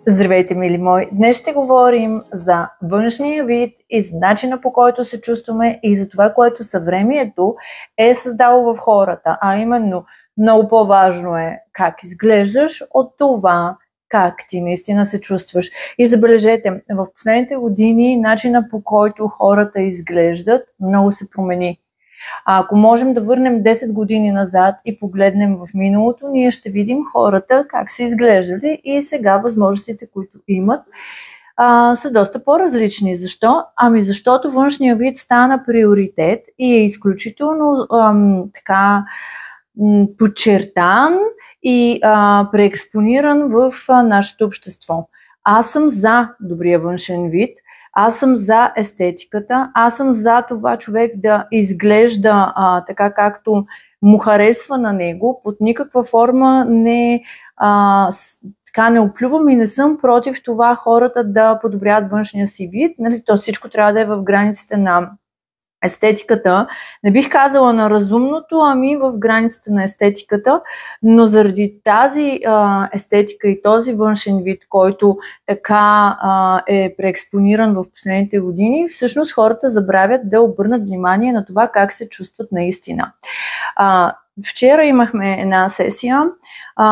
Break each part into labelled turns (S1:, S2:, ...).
S1: Здравейте, мили мои! Днес ще говорим за външния вид и за начина, по който се чувстваме и за това, което съвремието е създало в хората. А именно, много по-важно е как изглеждаш от това как ти наистина се чувстваш. И забележете, в последните години начина, по който хората изглеждат, много се промени. Ако можем да върнем 10 години назад и погледнем в миналото, ние ще видим хората как са изглеждали и сега възможностите, които имат, са доста по-различни. Защо? Ами защото външния вид стана приоритет и е изключително подчертан и преекспониран в нашето общество. Аз съм за добрия външен вид, аз съм за естетиката, аз съм за това човек да изглежда така както му харесва на него, под никаква форма не оплювам и не съм против това хората да подобряват външния си вид. Нали, то всичко трябва да е в границите на естетиката. Не бих казала на разумното, ами в границата на естетиката, но заради тази естетика и този външен вид, който така е преекспониран в последните години, всъщност хората забравят да обърнат внимание на това как се чувстват наистина. Вчера имахме една сесия,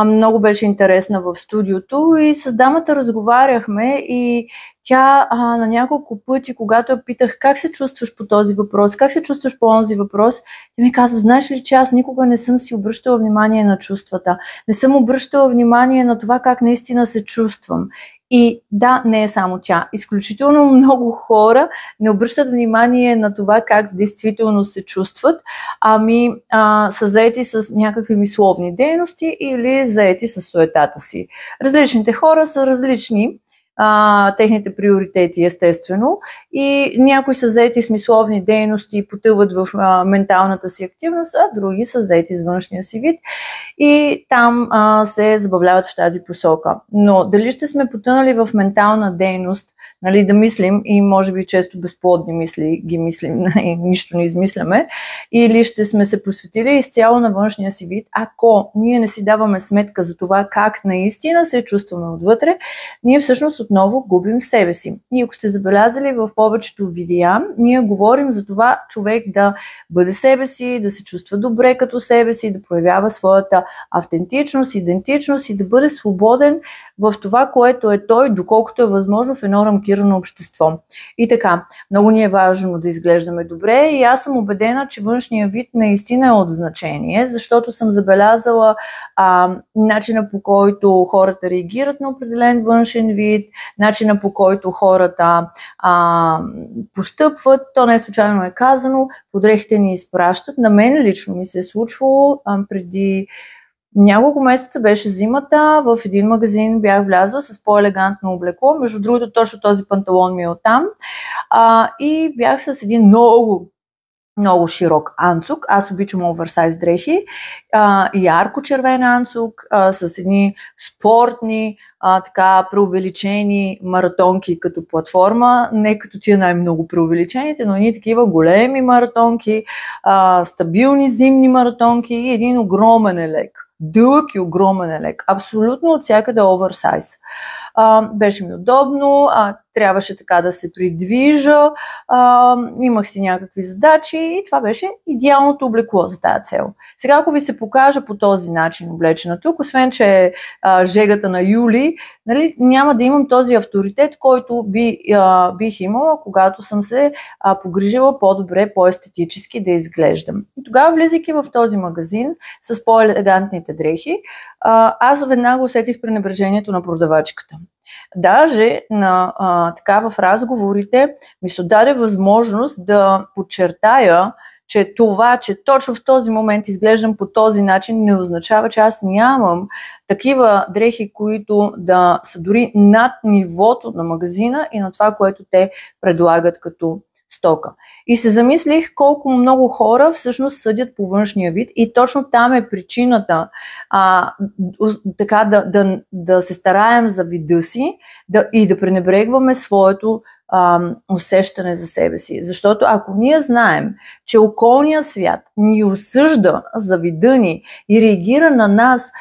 S1: много беше интересна в студиото и с дамата разговаряхме и тя на няколко пъти, когато я питах как се чувстваш по този въпрос, как се чувстваш по този въпрос, тя ми казва, знаеш ли, че аз никога не съм си обръщала внимание на чувствата, не съм обръщала внимание на това как наистина се чувствам. И да, не е само тя. Изключително много хора не обръщат внимание на това как действително се чувстват, ами са заети с някакви мисловни дейности или заети с суетата си. Различните хора са различни, техните приоритети естествено, и някои са заети с мисловни дейности и потъват в менталната си активност, а други са заети с външния си вид и там се забавляват в тази посока. Но дали ще сме потънали в ментална дейност, нали, да мислим и може би често безплодни мисли ги мислим, нищо не измисляме, или ще сме се посветили изцяло на външния си вид, ако ние не си даваме сметка за това как наистина се чувстваме отвътре, ние всъщност отново губим себе си. И ако сте забелязали в повечето видеа, ние говорим за това човек да бъде себе си, да се чувства добре като себе си, да проявява своята автентичност, идентичност и да бъде свободен в това, което е той, доколкото е възможно в едно рамкирано общество. И така, много ни е важно да изглеждаме добре и аз съм убедена, че външният вид наистина е от значение, защото съм забелязала начина, по който хората реагират на определен външен вид, начина, по който хората постъпват. То не случайно е казано, подрехите ни изпращат. На мен лично ми се е случвало преди няколко месеца, беше зимата, в един магазин бях влязла с по-елегантно облекло. Между другото, точно този панталон ми е оттам. И бях с един много широк анцук. Аз обичам оверсайз дрехи. Ярко червен анцук с едни спортни, така преувеличени маратонки като платформа. Не като тия най-много преувеличените, но едни такива големи маратонки, стабилни зимни маратонки и един огромен елек. Дълъг и огромен елек. Абсолютно от всякъде оверсайз. Беше ми удобно, трябваше така да се придвижа, имах си някакви задачи и това беше идеалното облекло за тази цел. Сега, ако ви се покажа по този начин облечена тук, освен че е жегата на Юли, нали, няма да имам този авторитет, който бих имала, когато съм се погрижила по-добре, по-естетически да изглеждам. И тогава, влизайки в този магазин с по-елегантните дрехи, аз веднага усетих пренебрежението на продавачката. Даже в разговорите ми се даде възможност да подчертая, че това, че точно в този момент изглеждам по този начин, не означава, че аз нямам такива дрехи, които да са дори над нивото на магазина и на това, което те предлагат като стока. И се замислих колко много хора всъщност съдят по външния вид и точно там е причината да се стараем за вида си и да пренебрегваме своето усещане за себе си. Защото ако ние знаем, че околният свят ни осъжда за вида ни и реагира на нас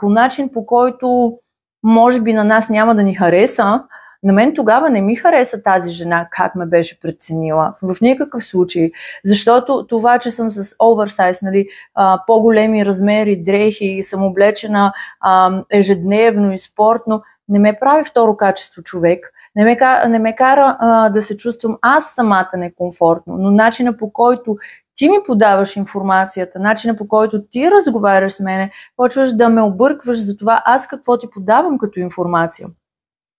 S1: по начин, по който може би на нас няма да ни хареса, на мен тогава не ми хареса тази жена, как ме беше преценила. В никакъв случай. Защото това, че съм с оверсайз, нали, по-големи размери, дрехи и съм облечена ежедневно и спортно, не ме прави второ качество човек. Не ме кара да се чувствам аз самата некомфортно, но начина по който ти ми подаваш информацията, начина по който ти разговаряш с мене, почваш да ме объркваш за това аз какво ти подавам като информация.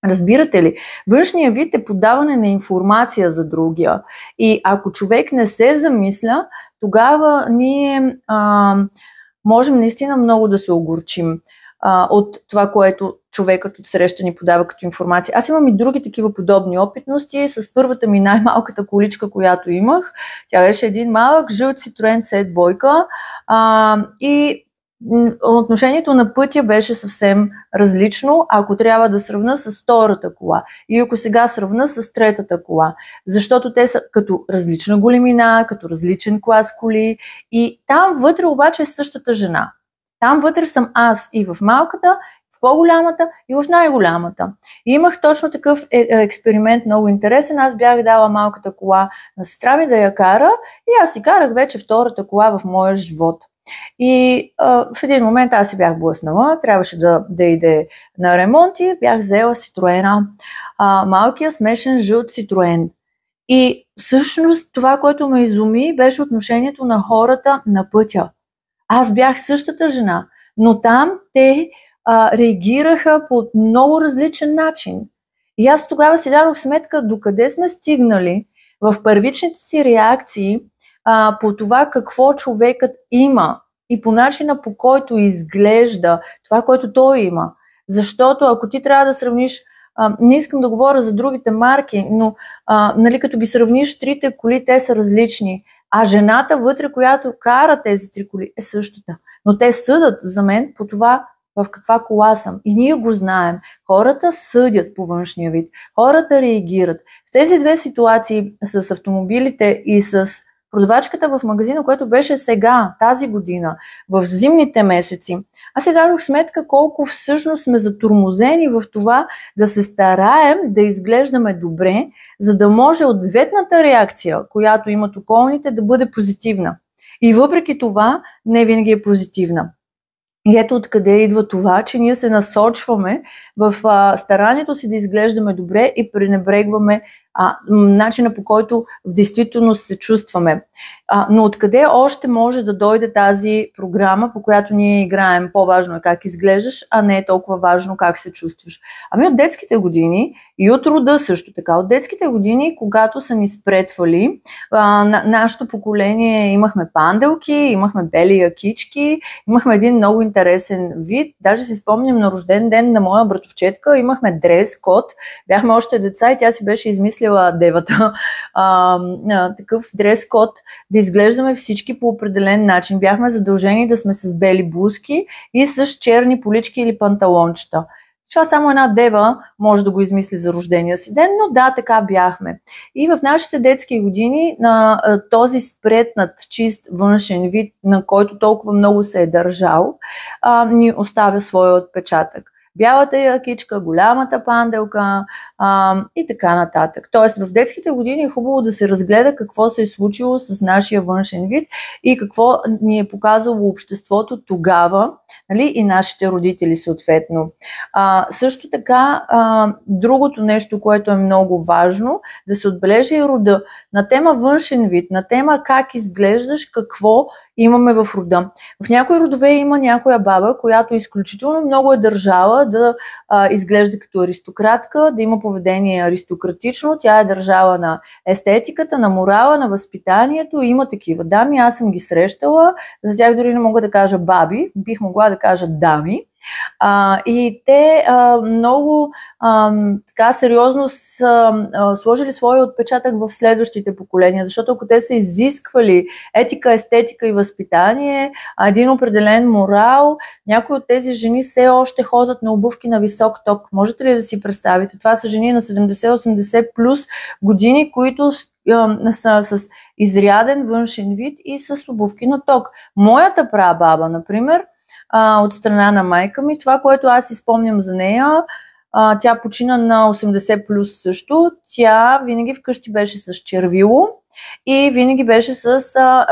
S1: Разбирате ли? Външният вид е подаване на информация за другия. И ако човек не се замисля, тогава ние можем наистина много да се огорчим от това, което човекът от среща ни подава като информация. Аз имам и други такива подобни опитности. С първата ми най-малката количка, която имах, тя беше един малък жълт Citroen C2 и отношението на пътя беше съвсем различно, ако трябва да сравна с втората кола и ако сега сравна с третата кола, защото те са като различна големина, като различен клас коли и там вътре обаче е същата жена. Там вътре съм аз и в малката, в по-голямата и в най-голямата. И имах точно такъв експеримент, много интересен. Аз бях дала малката кола на сестра ми да я кара и аз си карах вече втората кола в моя живот. И в един момент аз си бях блъснала, трябваше да иде на ремонт и бях взела Citroen, малкия смешен жълт Citroen. И всъщност това, което ме изуми, беше отношението на хората на пътя. Аз бях същата жена, но там те реагираха по много различен начин. И аз тогава си дадох сметка докъде сме стигнали в първичните си реакции по това какво човекът има и по начина по който изглежда това, което той има. Защото ако ти трябва да сравниш, не искам да говоря за другите марки, но нали, като ги сравниш трите коли, те са различни. А жената вътре, която кара тези три коли, е същата. Но те съдат за мен по това в каква кола съм. И ние го знаем. Хората съдят по външния вид. Хората реагират. В тези две ситуации с автомобилите и с продавачката в магазина, което беше сега, тази година, в зимните месеци, аз си дадох сметка колко всъщност сме затормозени в това да се стараем да изглеждаме добре, за да може ответната реакция, която имат околните, да бъде позитивна. И въпреки това не винаги е позитивна. И ето откъде идва това, че ние се насочваме в старанието си да изглеждаме добре и пренебрегваме начина по който в действителност се чувстваме. Но откъде още може да дойде тази програма, по която ние играем? По-важно е как изглеждаш, а не е толкова важно как се чувстваш. Ами от детските години и от рода също така. От детските години, когато са ни спретвали, нашето поколение имахме панделки, имахме бели якички, имахме един много интересен вид. Даже си спомням на рожден ден на моя братовчетка, имахме дрес-код. Бяхме още деца и тя си беше измислила девата такъв дрес-код, да изглеждаме всички по определен начин. Бяхме задължени да сме с бели блузки и с черни полички или панталончета. Това само една дева може да го измисли за рождения си ден, но да, така бяхме. И в нашите детски години този спретнат, чист външен вид, на който толкова много се е държал, ни оставя своя отпечатък. Бялата якичка, голямата панделка и така нататък. Тоест в детските години е хубаво да се разгледа какво се е случило с нашия външен вид и какво ни е показало обществото тогава, нали, и нашите родители съответно. Също така, другото нещо, което е много важно, да се отбележи и рода. На тема външен вид, на тема как изглеждаш, какво имаме в рода. В някои родове има някоя баба, която изключително много е държала да изглежда като аристократка, да има поведение аристократично. Тя е държала на естетиката, на морала, на възпитанието. Има такива дами, аз съм ги срещала. За тях дори не мога да кажа баби, бих могла да кажа дами. И те много така сериозно са сложили своя отпечатък в следващите поколения, защото ако те са изисквали етика, естетика и възпитание, един определен морал, някои от тези жени все още ходят на обувки на висок ток. Можете ли да си представите? Това са жени на 70-80 плюс години, които са с изряден външен вид и с обувки на ток. Моята прабаба, например, от страна на майка ми. Това, което аз изпомням за нея, тя почина на 80 плюс също. Тя винаги вкъщи беше с червило и винаги беше с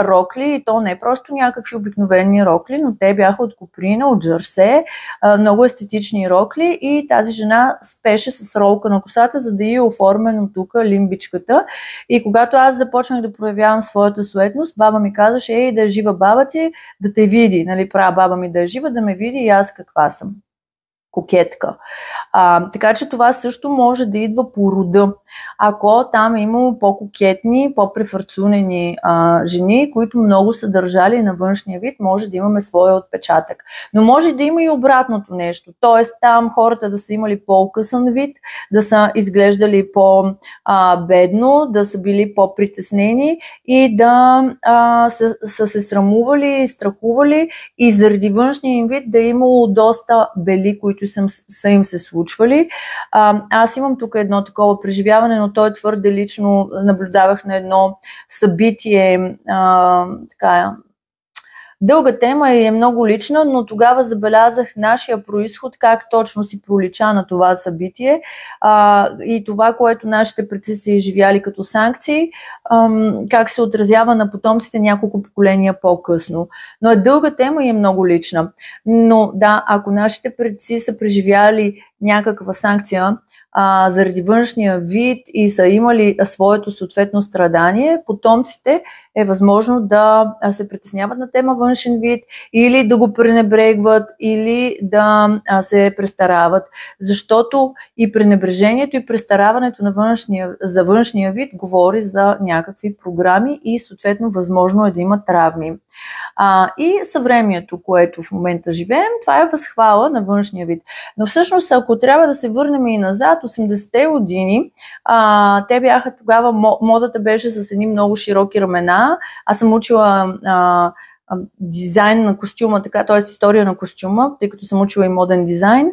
S1: рокли, и то не просто някакви обикновени рокли, но те бяха от коприна, от джърсе, много естетични рокли, и тази жена спеше с ролка на косата, за да е оформено тук лимбичката. И когато аз започнах да проявявам своята суетност, баба ми казаше: ей, да е жива баба ти, да те види, нали, права баба ми да е жива, да ме види и аз каква съм. Кокетка. Така че това също може да идва по рода. Ако там е имало по-кокетни, по-префарцунени жени, които много са държали на външния вид, може да имаме своя отпечатък. Но може да има и обратното нещо. Тоест там хората да са имали по-късан вид, да са изглеждали по-бедно, да са били по-притеснени и да са се срамували, страхували, и заради външния им вид да е имало доста бели, които са им се случвали. Аз имам тук едно такова преживяване, но то е твърде лично. Наблюдавах на едно събитие, дълга тема и е много лична, но тогава забелязах нашия произход, как точно си пролича на това събитие, и това, което нашите предци са изживяли като санкции, как се отразява на потомците няколко поколения по-късно. Но е дълга тема и е много лична. Но да, ако нашите предци са преживяли някаква санкция заради външния вид и са имали своето съответно страдание, потомците е възможно да се притесняват на тема външен вид, или да го пренебрегват, или да се престарават. Защото и пренебрежението, и престараването за външния вид говори за някакви програми и съответно възможно е да има травми. И съвремието, което в момента живеем, това е възхвала на външния вид. Но всъщност, ако трябва да се върнем и назад, 80-те години, те бяха тогава, модата беше с едни много широки рамена. Аз съм учила дизайн на костюма, т.е. история на костюма, тъй като съм учила и моден дизайн.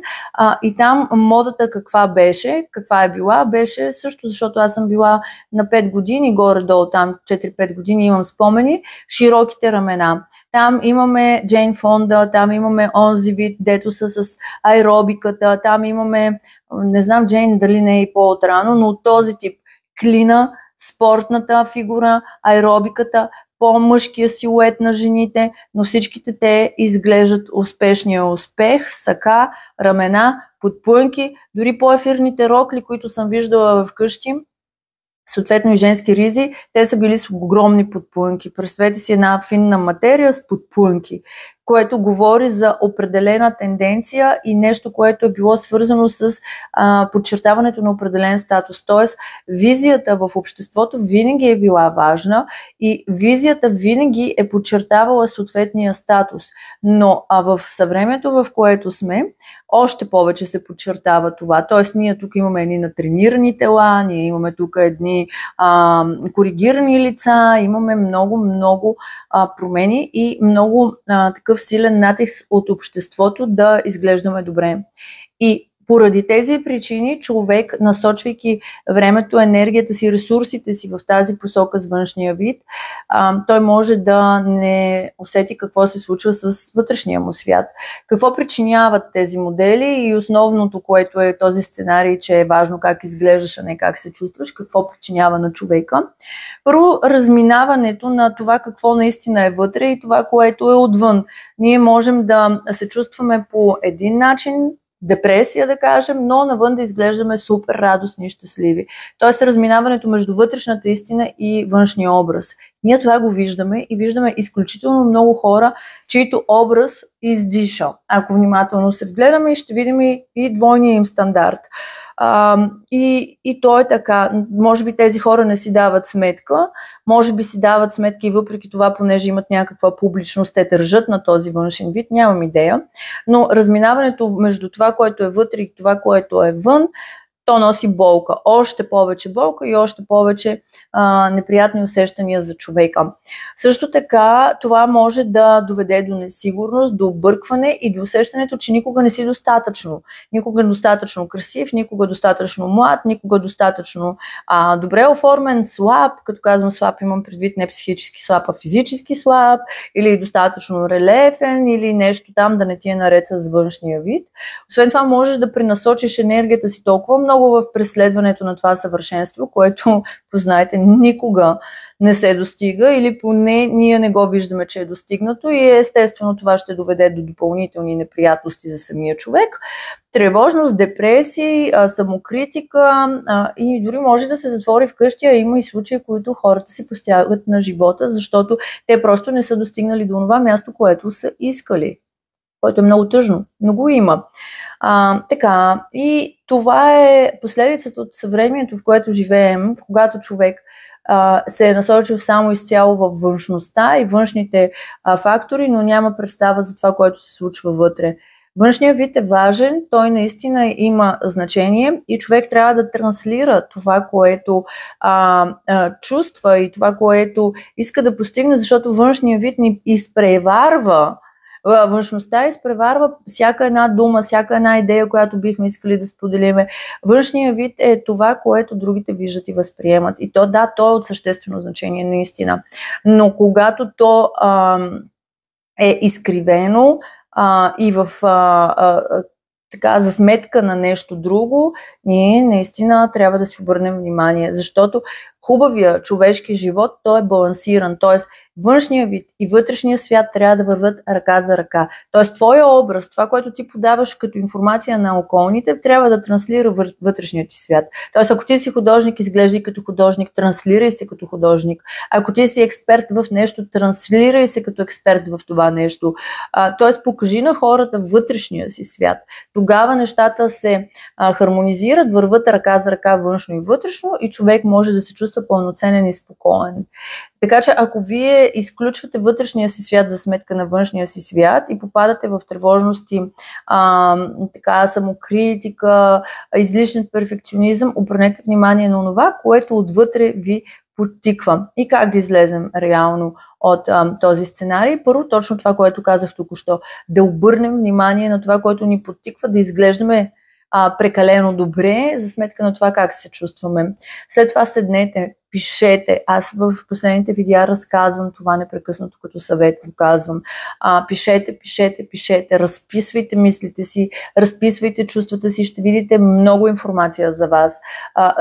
S1: И там модата каква е била, беше също, защото аз съм била на 5 години, горе-долу там 4-5 години имам спомени, широките рамена. Там имаме Джейн Фонда, там имаме онзи вид, дето са с аеробиката, там имаме, не знам Джейн дали не е и по-отрано, но от този тип клина, спортната фигура, аеробиката, по-мъжкия силует на жените, но всичките те изглеждат успешния успех, сака, рамена, подплънки, дори по-ефирните рокли, които съм виждала вкъщи, съответно и женски ризи, те са били с огромни подплънки. Представете си една финна материя с подплънки, което говори за определена тенденция и нещо, което е било свързано с подчертаването на определен статус. Тоест, визията в обществото винаги е била важна и визията винаги е подчертавала съответния статус. Но в съвремието, в което сме, още повече се подчертава това. Тоест, ние тук имаме едни натренирани тела, ние имаме тук едни коригирани лица, имаме много промени и много такъв силен натиск от обществото да изглеждаме добре. И поради тези причини човек, насочвайки времето, енергията си, ресурсите си в тази посока с външния вид, той може да не усети какво се случва с вътрешния му свят. Какво причиняват тези модели и основното, което е този сценарий, че е важно как изглеждаш, а не как се чувстваш, какво причинява на човека. Първо, разминаването на това какво наистина е вътре и това, което е отвън. Ние можем да се чувстваме по един начин, депресия, да кажем, но навън да изглеждаме супер радостни и щастливи. Тоест разминаването между вътрешната истина и външния образ. Ние това го виждаме и виждаме изключително много хора, чието образ издиша. Ако внимателно се вгледаме, ще видим и двойния им стандарт. И то е така. Може би тези хора не си дават сметка, може би си дават сметка и въпреки това, понеже имат някаква публичност, те държат на този външен вид, нямам идея. Но разминаването между това, което е вътре и това, което е вън, то носи болка. Още повече болка и още повече неприятни усещания за човека. Също така, това може да доведе до несигурност, до объркване и до усещането, че никога не си достатъчно. Никога достатъчно красив, никога достатъчно млад, никога достатъчно добре оформен, слаб. Като казвам слаб, имам предвид не психически слаб, а физически слаб, или достатъчно релефен, или нещо там да не ти е наред с външния вид. Освен това, можеш да пренасочиш енергията си толкова много в преследването на това съвършенство, което, познайте, никога не се достига или поне ние не го виждаме, че е достигнато и естествено това ще доведе до допълнителни неприятности за самия човек. Тревожност, депресии, самокритика и дори може да се затвори вкъщи, а има и случаи, които хората си постягат на живота, защото те просто не са достигнали до това място, което са искали, което е много тъжно. Много има. Така, и това е последицата от съвремието, в което живеем, когато човек се е насочил само изцяло във външността и външните фактори, но няма представа за това, което се случва вътре. Външният вид е важен, той наистина има значение и човек трябва да транслира това, което чувства и това, което иска да постигне, защото външният вид ни изпреварва. Външността изпреварва всяка една дума, всяка една идея, която бихме искали да споделиме. Външният вид е това, което другите виждат и възприемат. И то, да, то е от съществено значение, наистина. Но когато то е изкривено и в така, за сметка на нещо друго, ние наистина трябва да си обърнем внимание, защото хубавия човешки живот, той е балансиран, т.е. външния вид и вътрешния свят трябва да върват ръка за ръка. Т.е. твоя образ, това, което ти подаваш като информация на околните, трябва да транслира вътрешния ти свят. Т.е. ако ти си художник, изглеждай като художник, транслирай се като художник. Ако ти си експерт в нещо, транслирай се като експерт в това нещо. Т.е. покажи на хората вътрешния си свят. Тогава нещата се хармонизират, върват ръка за ръка външно и вътрешно и човек може да се чувства пълноценен и спокоен. Така че ако вие изключвате вътрешния си свят за сметка на външния си свят и попадате в тревожности, така, самокритика, излишен перфекционизъм, обърнете внимание на това, което отвътре ви подтиква. И как да излезем реално от този сценарий? Първо, точно това, което казах току-що, да обърнем внимание на това, което ни подтиква, да изглеждаме прекалено добре, за сметка на това как се чувстваме. След това седнете, пишете. Аз в последните видеа разказвам това непрекъснато като съвет го казвам. Пишете, разписвайте мислите си, разписвайте чувствата си, ще видите много информация за вас.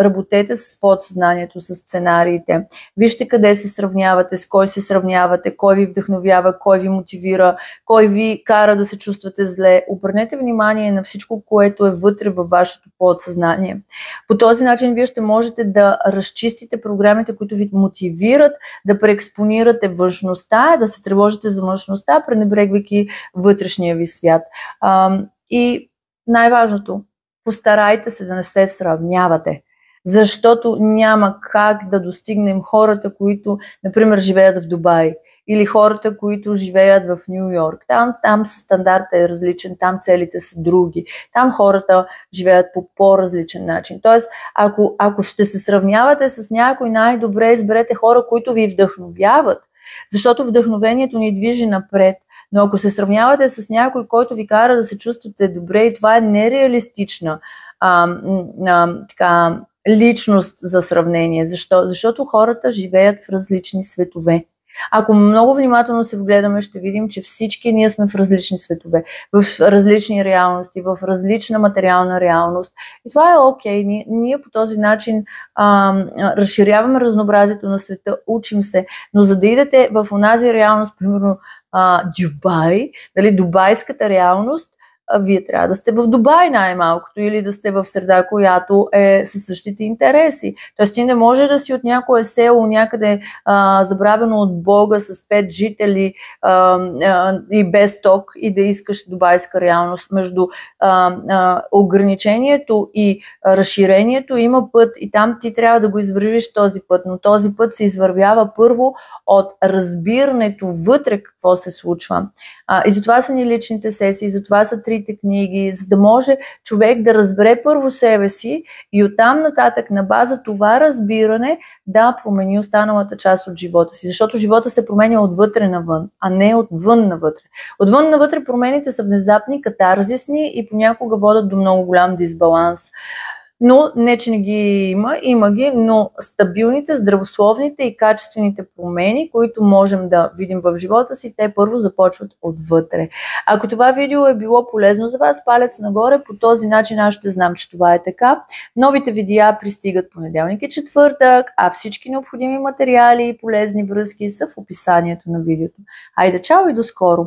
S1: Работете с подсъзнанието, с сценариите. Вижте къде се сравнявате, с кой се сравнявате, кой ви вдъхновява, кой ви мотивира, кой ви кара да се чувствате зле. Обърнете внимание на всичко, което е вътре във вашето подсъзнание. По този начин вие ще можете да разчистите програмите, които ви мотивират да преекспонирате външността, да се тревожите за външността, пренебрегвайки вътрешния ви свят. И най-важното, постарайте се да не се сравнявате, защото няма как да достигнем хората, които, например, живеят в Дубай или хората, които живеят в Ню Йорк. Там стандартът е различен, там целите са други. Там хората живеят по по-различен начин. Тоест, ако ще се сравнявате с някой, най-добре изберете хора, които ви вдъхновяват, защото вдъхновението ни движи напред. Но ако се сравнявате с някой, който ви кара да се чувствате добре, и това е нереалистична така, личност за сравнение. Защо? Защото хората живеят в различни светове. Ако много внимателно се вгледаме, ще видим, че всички ние сме в различни светове, в различни реалности, в различна материална реалност. И това е окей. Ние по този начин разширяваме разнообразието на света, учим се, но за да идете в онази реалност, примерно Дубай, дубайската реалност, вие трябва да сте в Дубай най-малкото или да сте в среда, която е със същите интереси. Тоест ти не може да си от някое село някъде забравено от Бога с 5 жители и без ток и да искаш дубайска реалност. Между ограничението и разширението има път и там ти трябва да го извървиш този път, но този път се извървява първо от разбирането вътре какво се случва. И затова са ни личните сесии, затова са 3 добрите книги, за да може човек да разбере първо себе си и оттам нататък на база това разбиране да промени останалата част от живота си. Защото живота се променя отвътре навън, а не отвън навътре. Отвън навътре промените са внезапни, катарзисни и понякога водят до много голям дисбаланс. Но не, че не ги има ги, но стабилните, здравословните и качествените промени, които можем да видим в живота си, те първо започват отвътре. Ако това видео е било полезно за вас, палец нагоре, по този начин аз ще знам, че това е така. Новите видеа пристигат понеделник и четвъртък, а всички необходими материали и полезни връзки са в описанието на видеото. Хайде, чао и до скоро!